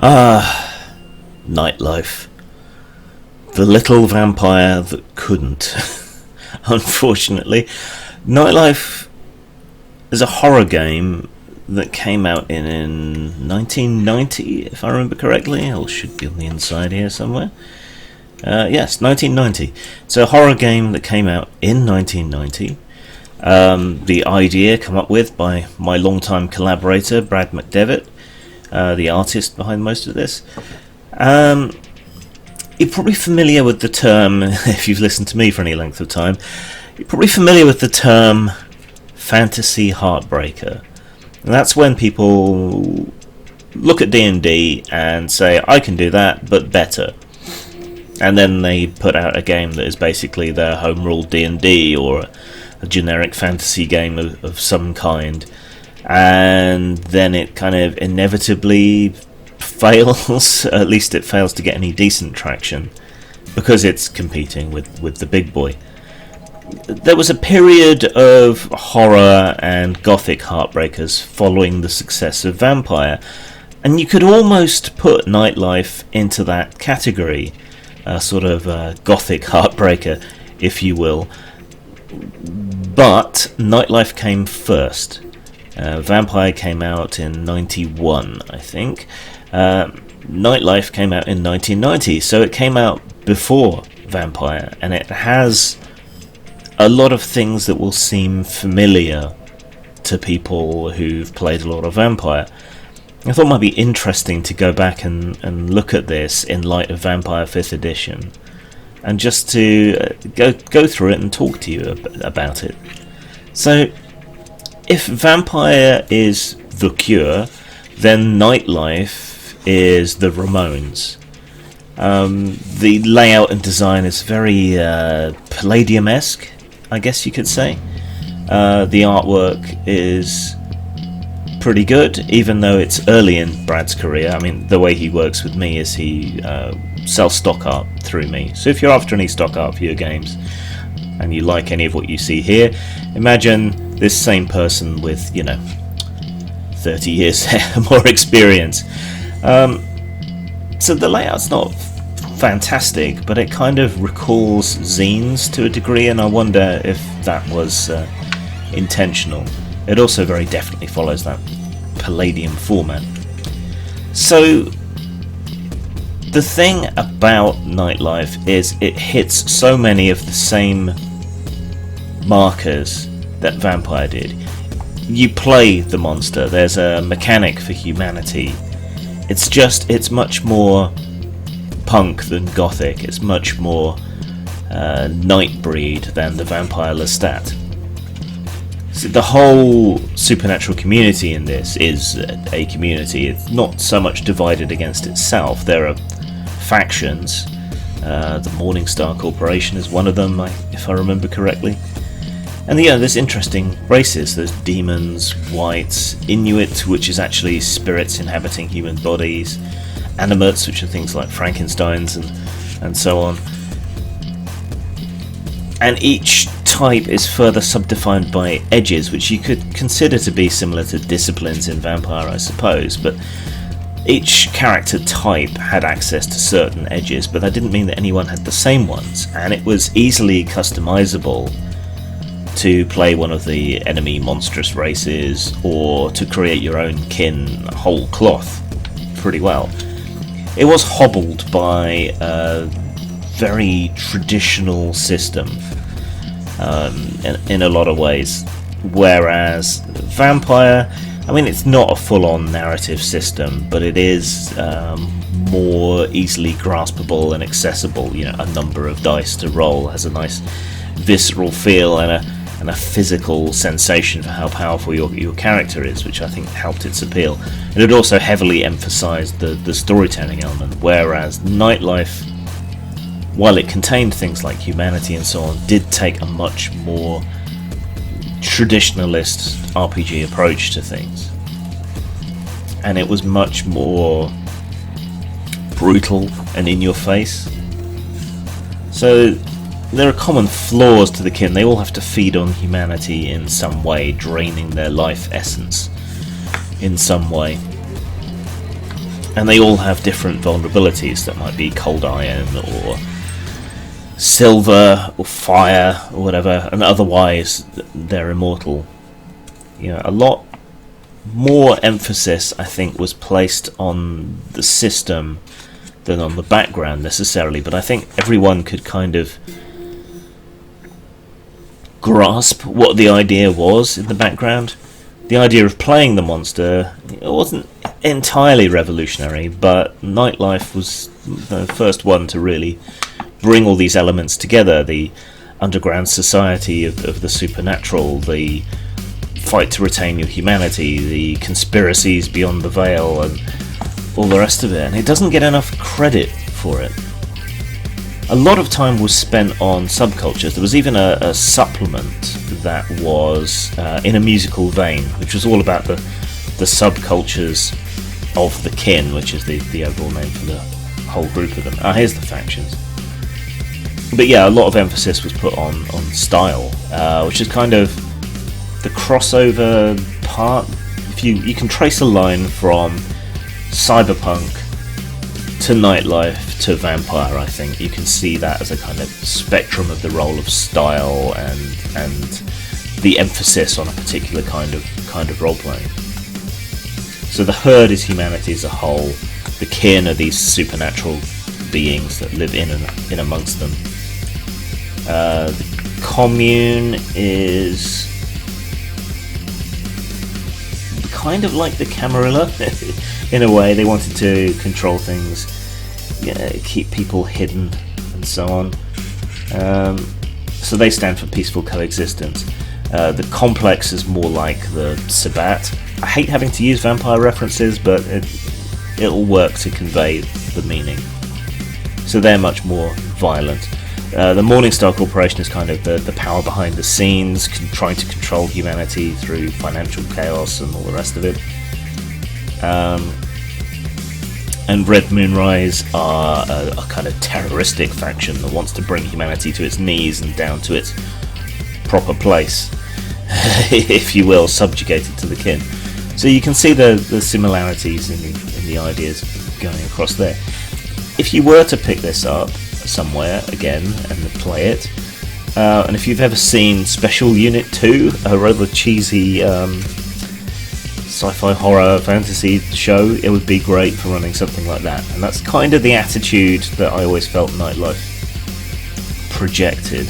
Ah, Nightlife. The little vampire that couldn't. Unfortunately. Nightlife is a horror game that came out in 1990, if I remember correctly. It should be on the inside here somewhere. Yes, 1990. It's a horror game that came out in 1990. The idea come up with by my longtime collaborator, Brad McDevitt, the artist behind most of this. You're probably familiar with the term, if you've listened to me for any length of time, you're probably familiar with the term fantasy heartbreaker. And that's when people look at D&D and say, I can do that, but better. And then they put out a game that is basically their home rule D&D or a generic fantasy game of some kind. And then it kind of inevitably fails. At least it fails to get any decent traction because it's competing with the big boy. There was a period of horror and gothic heartbreakers following the success of Vampire, and you could almost put Nightlife into that category, a sort of gothic heartbreaker, if you will. But Nightlife came first. Vampire came out in 91, I think. Nightlife came out in 1990, so it came out before Vampire, and it has a lot of things that will seem familiar to people who've played a lot of Vampire. I thought it might be interesting to go back and look at this in light of Vampire 5th edition, and just to go through it and talk to you about it. So, if Vampire is The Cure, then Nightlife is the Ramones. The layout and design is very Palladium-esque, I guess you could say. The artwork is pretty good, even though it's early in Brad's career. I mean, the way he works with me is he sells stock art through me. So if you're after any stock art for your games, and you like any of what you see here, imagine this same person with, 30 years more experience. So the layout's not fantastic, but it kind of recalls zines to a degree, and I wonder if that was intentional. It also very definitely follows that Palladium format. So the thing about Nightlife is it hits so many of the same markers that Vampire did. You play the monster, there's a mechanic for humanity. It's much more punk than gothic, it's much more Nightbreed than the Vampire Lestat. So the whole supernatural community in this is a community. It's not so much divided against itself. There are factions. The Morningstar Corporation is one of them, if I remember correctly. And there's interesting races. There's demons, wights, Inuit, which is actually spirits inhabiting human bodies, animates, which are things like Frankensteins and so on. And each type is further subdefined by edges, which you could consider to be similar to disciplines in Vampire, I suppose, but each character type had access to certain edges, but that didn't mean that anyone had the same ones, and it was easily customizable to play one of the enemy monstrous races, or to create your own kin whole cloth pretty well. It was hobbled by a very traditional system in a lot of ways, whereas Vampire, I mean, it's not a full-on narrative system, but it is more easily graspable and accessible. A number of dice to roll has a nice visceral feel and a physical sensation for how powerful your character is, which I think helped its appeal. And it also heavily emphasised the storytelling element, whereas Nightlife, while it contained things like humanity and so on, did take a much more traditionalist RPG approach to things. And it was much more brutal and in your face. So there are common flaws to the kin. They all have to feed on humanity in some way, draining their life essence in some way. and they all have different vulnerabilities. That might be cold iron or silver or fire or whatever, and otherwise they're immortal. A lot more emphasis, I think, was placed on the system than on the background necessarily, but I think everyone could kind of grasp what the idea was in the background. The idea of playing the monster, it wasn't entirely revolutionary, but Nightlife was the first one to really bring all these elements together. The underground society of the supernatural, the fight to retain your humanity, the conspiracies beyond the veil, and all the rest of it. And it doesn't get enough credit for it. A lot of time was spent on subcultures. There was even a supplement that was in a musical vein, which was all about the subcultures of the kin, which is the overall name for the whole group of them. Here's the factions. But yeah, a lot of emphasis was put on style, which is kind of the crossover part. If you can trace a line from cyberpunk to Nightlife to vampire, I think you can see that as a kind of spectrum of the role of style and the emphasis on a particular kind of role playing. So the herd is humanity as a whole. The kin are these supernatural beings that live in amongst them. The commune is kind of like the Camarilla in a way. They wanted to control things, keep people hidden and so on. So they stand for peaceful coexistence. The complex is more like the Sabbat. I hate having to use vampire references, but it'll work to convey the meaning. So they're much more violent. The Morningstar Corporation is kind of the power behind the scenes, trying to control humanity through financial chaos and all the rest of it. And Red Moonrise are a kind of terroristic faction that wants to bring humanity to its knees and down to its proper place, if you will, subjugated to the kin. So you can see the similarities in the ideas going across there. If you were to pick this up somewhere again and play it, and if you've ever seen Special Unit 2, a rather cheesy sci-fi horror fantasy show, it would be great for running something like that. And that's kind of the attitude that I always felt Nightlife projected.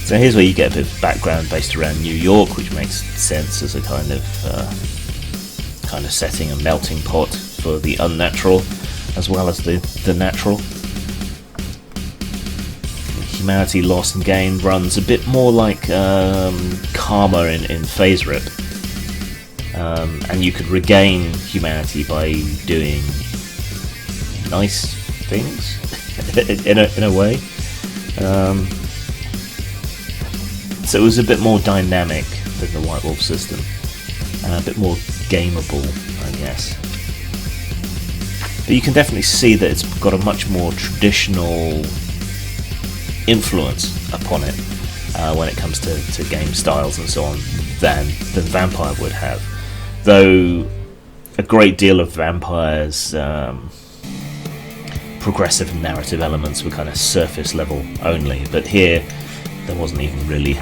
So here's where you get a bit of background based around New York, which makes sense as a kind of setting, a melting pot for the unnatural as well as the natural. Humanity lost and gained runs a bit more like karma in Phase Rip, and you could regain humanity by doing nice things in a way. So it was a bit more dynamic than the White Wolf system, a bit more gameable, I guess. But you can definitely see that it's got a much more traditional influence upon it when it comes to game styles and so on than Vampire would have. Though a great deal of Vampire's progressive narrative elements were kind of surface level only, but here there wasn't even really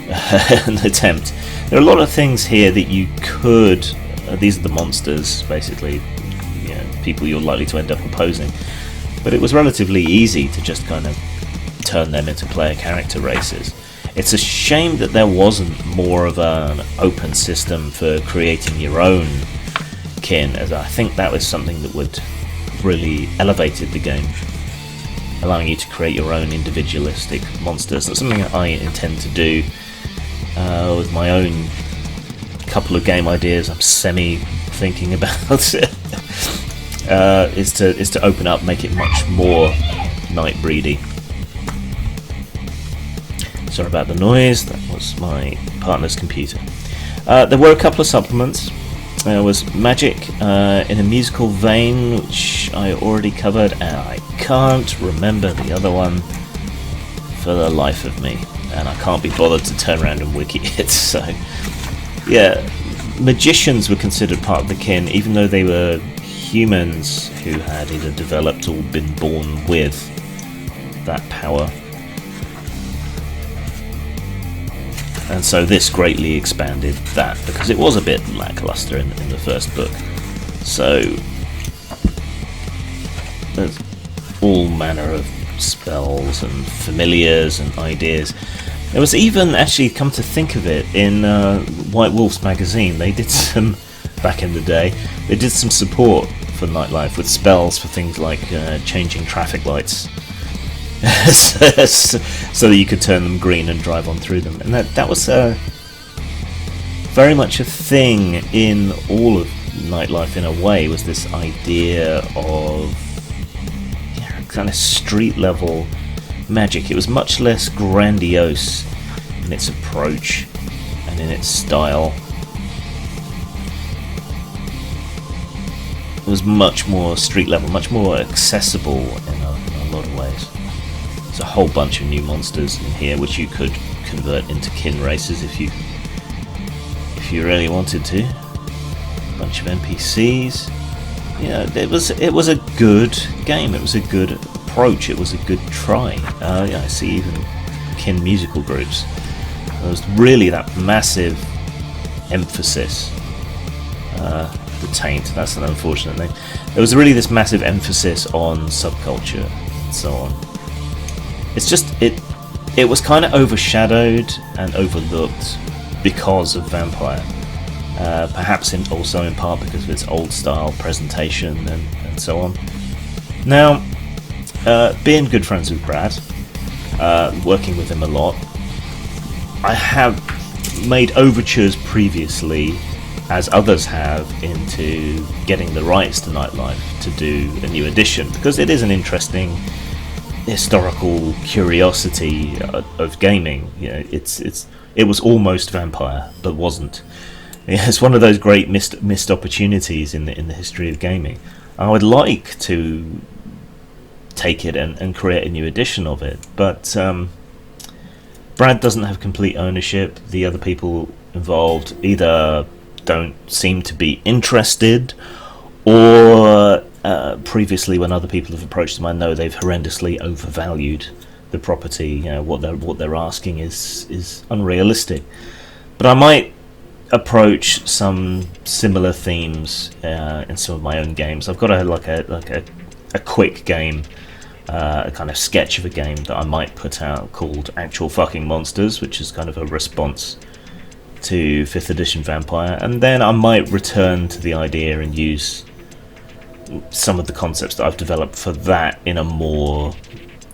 an attempt. There are a lot of things here that you could, these are the monsters basically, people you're likely to end up opposing, but it was relatively easy to just kind of turn them into player character races. It's a shame that there wasn't more of an open system for creating your own kin, as I think that was something that would really elevated the game, allowing you to create your own individualistic monsters. That's something that I intend to do with my own couple of game ideas I'm semi-thinking about. is to open up, make it much more Nightbreedy. Sorry about the noise, that was my partner's computer. There were a couple of supplements. There was Magic in a musical vein, which I already covered, and I can't remember the other one for the life of me, and I can't be bothered to turn around and wiki it. So yeah, magicians were considered part of the kin, even though they were humans who had either developed or been born with that power. And so this greatly expanded that, because it was a bit lackluster in the first book. So there's all manner of spells and familiars and ideas. There was even, actually, come to think of it, in White Wolf's magazine, they did some, back in the day, they did some support for Nightlife with spells for things like changing traffic lights so that you could turn them green and drive on through them. And that was very much a thing in all of Nightlife in a way, was this idea of kind of street level magic. It was much less grandiose in its approach and in its style. It was much more street level, much more accessible in a lot of ways. There's a whole bunch of new monsters in here which you could convert into kin races if you really wanted to. A bunch of NPCs. Yeah, it was a good game. It was a good approach. It was a good try. Yeah, I see even kin musical groups. There was really that massive emphasis. The taint. That's an unfortunate name. There was really this massive emphasis on subculture and so on. It's just it was kind of overshadowed and overlooked because of Vampire. Perhaps also in part because of its old style presentation and so on. Now, being good friends with Brad, working with him a lot, I have made overtures previously, as others have, into getting the rights to Nightlife to do a new edition, because it is an interesting historical curiosity of gaming. You know, it was almost Vampire, but wasn't. It's one of those great missed opportunities in the history of gaming. I would like to take it and create a new edition of it, but Brad doesn't have complete ownership. The other people involved either don't seem to be interested, or previously when other people have approached them, I know they've horrendously overvalued the property. You know, what they're asking is unrealistic. But I might approach some similar themes in some of my own games. I've got a quick game, a kind of sketch of a game that I might put out called Actual Fucking Monsters, which is kind of a response to 5th edition Vampire, and then I might return to the idea and use some of the concepts that I've developed for that in a more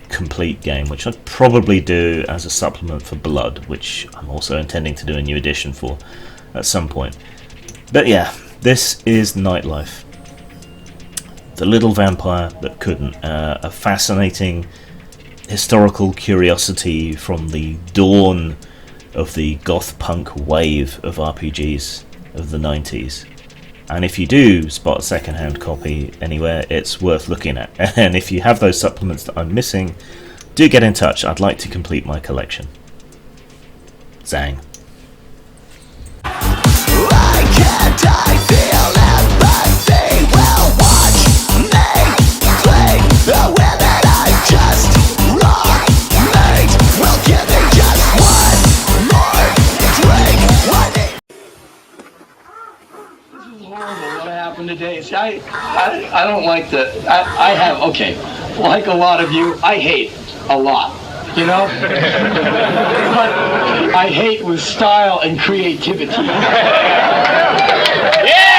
complete game, which I'd probably do as a supplement for Blood, which I'm also intending to do a new edition for at some point. But yeah, this is Nightlife, the little vampire that couldn't. A fascinating historical curiosity from the dawn of the goth punk wave of RPGs of the 90s. And if you do spot a second-hand copy anywhere, it's worth looking at. And if you have those supplements that I'm missing, do get in touch. I'd like to complete my collection. Zang. Why can't I feel empathy? Well, watch me play the women I just wrong made. Well, give me just one more drink. This is horrible what happened today. See, I don't like I have, okay, like a lot of you, I hate a lot. You know? But I hate with style and creativity. Yeah!